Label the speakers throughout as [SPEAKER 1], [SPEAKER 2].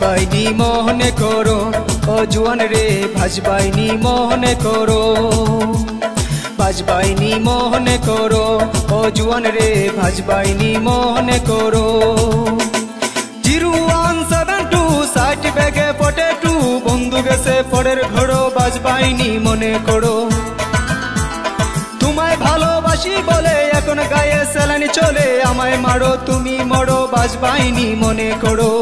[SPEAKER 1] ভাজবাইনি মনে করো ও জুয়ান রে ভাজবাইনি মনে করো ভাজবাইনি মনে করো ও জুয়ান রে ভাজবাইনি মনে করো 0172 60 ব্যাগে 42 বন্ধু গেছে পরের ঘরো ভাজবাইনি মনে করো তোমায় ভালোবাসি বলে এখন গায়ে সেলানি চলে আমায় মারো তুমি মরো ভাজবাইনি মনে করো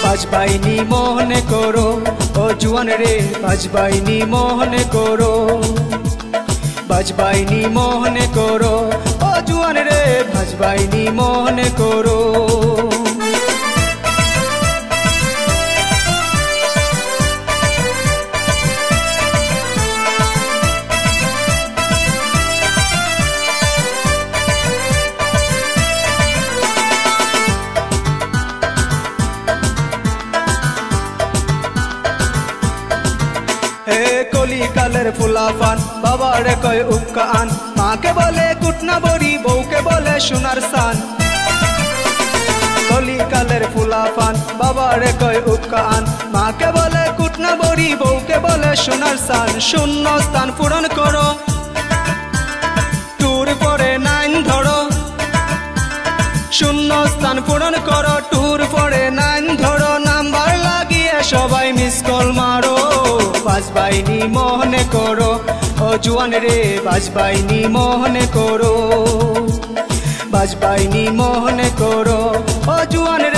[SPEAKER 1] ভাজবাইনি মনে করো ও জুয়ান রে ভাজবাইনি মনে করো ভাজবাইনি মনে করো ও জুয়ান রে ভাজবাইনি মনে করো কলি কালের ফুলাফান বাবারে কয় উক্কা আন মাকে বলে কুটনা বড়ি বউকে বলে সোনার সান কলি কালের ফুলাফান বাবারে কয় উক্কা আন মাকে বলে কুটনা বড়ি বউকে বলে সোনার সান শূন্য স্থান পূরণ করো টুর পরে 9 ধরো শূন্য স্থান পূরণ করো টুর পরে 9 ধরো নাম্বার লাগিয়ে সবাই মিস কল মারো ভাজবাইনি মনে করো ও জুয়ান রে ভাজবাইনি মনে করো ভাজবাইনি মনে করো ও জুয়ান রে।